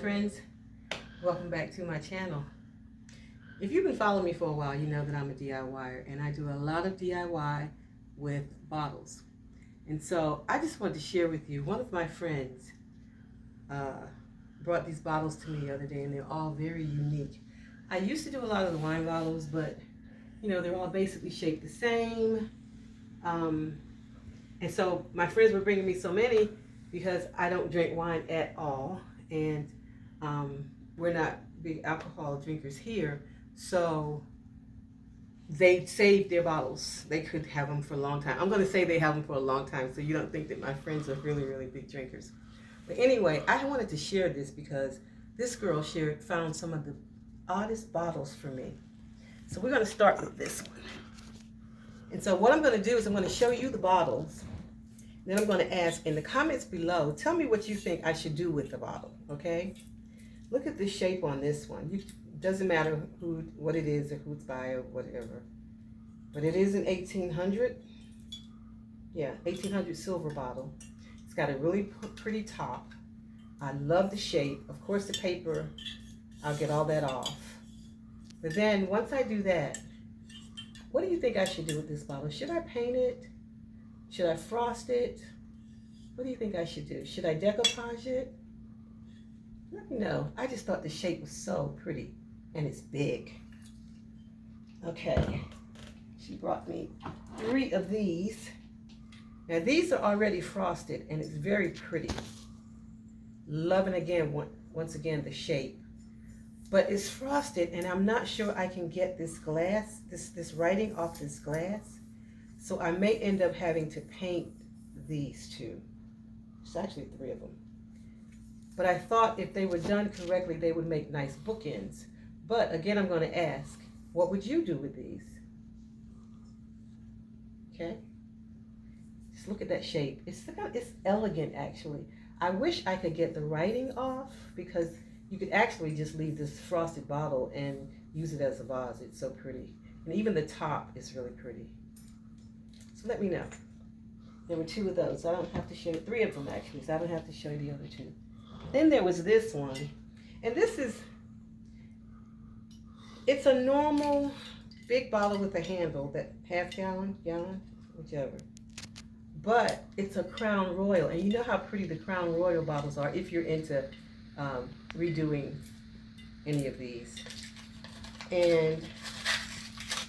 friends, welcome back to my channel. If you've been following me for a while, you know that I'm a DIYer and I do a lot of DIY with bottles. And so I just wanted to share with you, one of my friends brought these bottles to me the other day and they're all very unique. I used to do a lot of the wine bottles, but you know, they're all basically shaped the same. And so my friends were bringing me so many because I don't drink wine at all. And we're not big alcohol drinkers here, so they saved their bottles. They could have them for a long time. I'm going to say they have them for a long time, so you don't think that my friends are really, really big drinkers. But anyway, I wanted to share this because this girl found some of the oddest bottles for me. So we're going to start with this one. And so what I'm going to do is I'm going to show you the bottles. Then I'm going to ask in the comments below, tell me what you think I should do with the bottle, okay? Look at the shape on this one. It doesn't matter what it is or who it's by or whatever. But it is an 1800. Yeah, 1800 silver bottle. It's got a really pretty top. I love the shape. Of course, the paper, I'll get all that off. But then once I do that, what do you think I should do with this bottle? Should I paint it? Should I frost it? What do you think I should do? Should I decoupage it? Let me know. I just thought the shape was so pretty and it's big. Okay, she brought me 3 of these. Now these are already frosted and it's very pretty. Loving again, once again, the shape. But it's frosted and I'm not sure I can get this glass, this writing off this glass. So I may end up having to paint these 2. It's actually 3 of them. But I thought if they were done correctly, they would make nice bookends. But again, I'm going to ask, what would you do with these? Okay. Just look at that shape. It's elegant, actually. I wish I could get the writing off because you could actually just leave this frosted bottle and use it as a vase. It's so pretty. And even the top is really pretty. So let me know. There were 2 of those. So I don't have to show you, 3 of them actually, so I don't have to show you the other 2. Then there was this one. And this is, it's a normal big bottle with a handle, that half gallon, whichever. But it's a Crown Royal. And you know how pretty the Crown Royal bottles are if you're into redoing any of these. And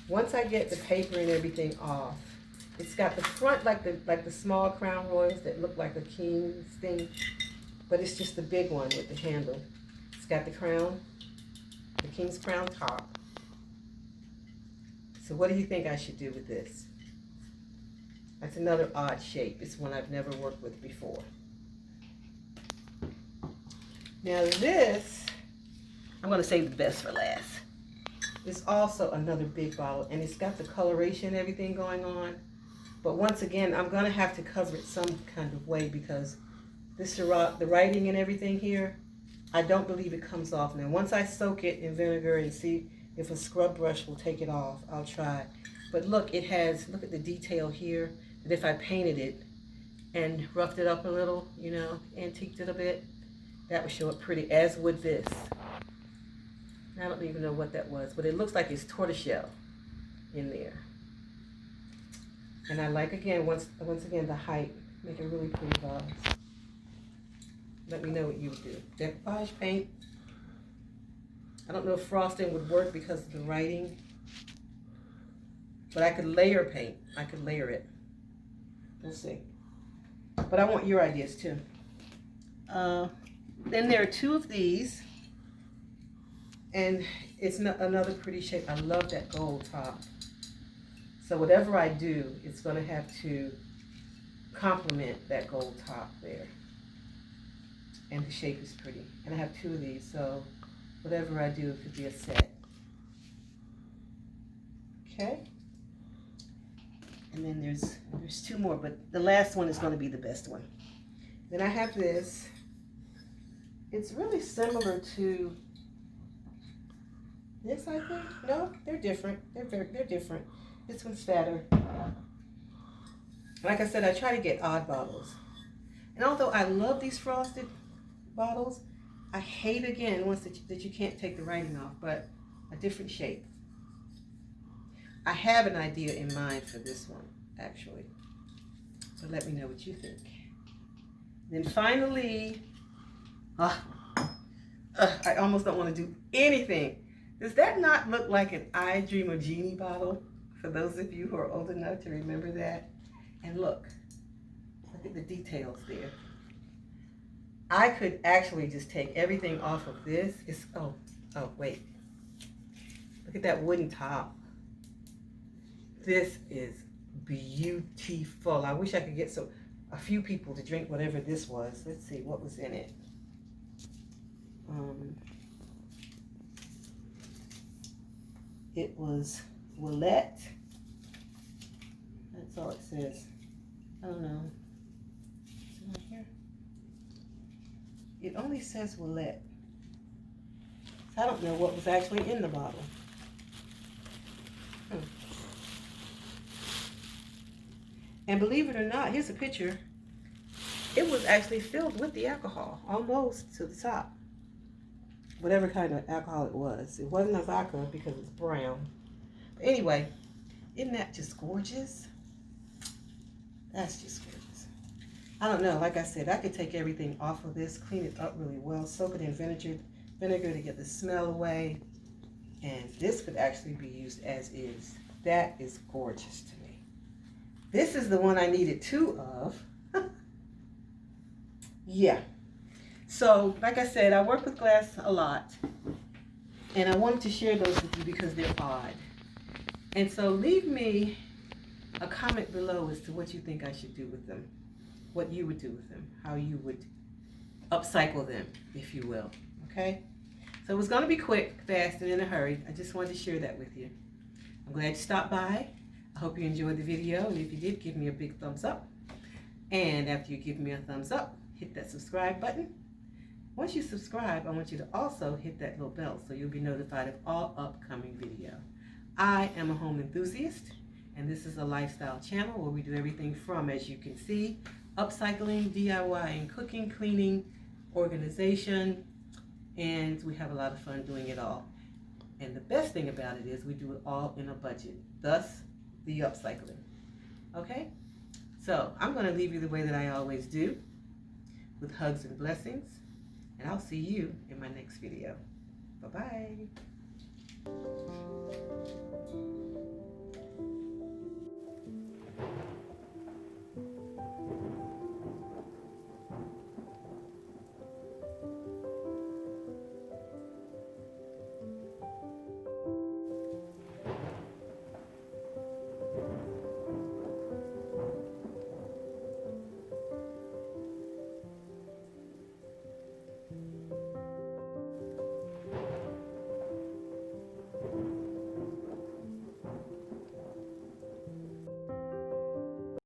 once I get the paper and everything off, it's got the front like the small Crown Royals that look like a king's thing, but it's just the big one with the handle. It's got the crown, the king's crown top. So what do you think I should do with this? That's another odd shape. It's one I've never worked with before. Now this, I'm going to save the best for last. It's also another big bottle, and it's got the coloration and everything going on. But once again, I'm going to have to cover it some kind of way because this Ciroc, the writing and everything here, I don't believe it comes off. Now, once I soak it in vinegar and see if a scrub brush will take it off, I'll try. But look, it has, look at the detail here, that if I painted it and roughed it up a little, you know, antiqued it a bit, that would show up pretty, as would this. I don't even know what that was, but it looks like it's tortoiseshell in there. And I like, again, once again, the height. Make a really pretty vase. Let me know what you would do. Decoupage paint. I don't know if frosting would work because of the writing. But I could layer paint. I could layer it. We'll see. But I want your ideas too. Then there are 2 of these. And it's another pretty shape. I love that gold top. So whatever I do, it's going to have to complement that gold top there. And the shape is pretty. And I have 2 of these, so whatever I do, it could be a set. Okay? And then there's 2 more, but the last one is going to be the best one. Then I have this. It's really similar to this, I think. No, they're different. They're different. This one's fatter. Like I said, I try to get odd bottles. And although I love these frosted bottles, I hate again once that you can't take the writing off, but a different shape. I have an idea in mind for this one, actually. So let me know what you think. Then finally, I almost don't want to do anything. Does that not look like an I Dream of Jeannie bottle? For those of you who are old enough to remember that. And look at the details there. I could actually just take everything off of this. Oh wait. Look at that wooden top. This is beautiful. I wish I could get a few people to drink whatever this was. Let's see what was in it. It was Willette. That's all it says. I don't know. Is it on here? It only says Willette. I don't know what was actually in the bottle. And believe it or not, here's a picture. It was actually filled with the alcohol, almost to the top. Whatever kind of alcohol it was. It wasn't a vodka because it's brown. But anyway, isn't that just gorgeous? That's just gorgeous. I don't know, like I said, I could take everything off of this, clean it up really well, soak it in vinegar to get the smell away. And this could actually be used as is. That is gorgeous to me. This is the one I needed two of. Yeah. So, like I said, I work with glass a lot. And I wanted to share those with you because they're odd. And so leave me a comment below as to what you think I should do with them. What you would do with them. How you would upcycle them, if you will. Okay? So it was going to be quick, fast, and in a hurry. I just wanted to share that with you. I'm glad you stopped by. I hope you enjoyed the video. And if you did, give me a big thumbs up. And after you give me a thumbs up, hit that subscribe button. Once you subscribe, I want you to also hit that little bell so you'll be notified of all upcoming video. I am a home enthusiast, and this is a lifestyle channel where we do everything from, as you can see, upcycling, DIY, and cooking, cleaning, organization, and we have a lot of fun doing it all. And the best thing about it is we do it all in a budget, thus the upcycling. Okay? So I'm going to leave you the way that I always do, with hugs and blessings, and I'll see you in my next video. Bye-bye.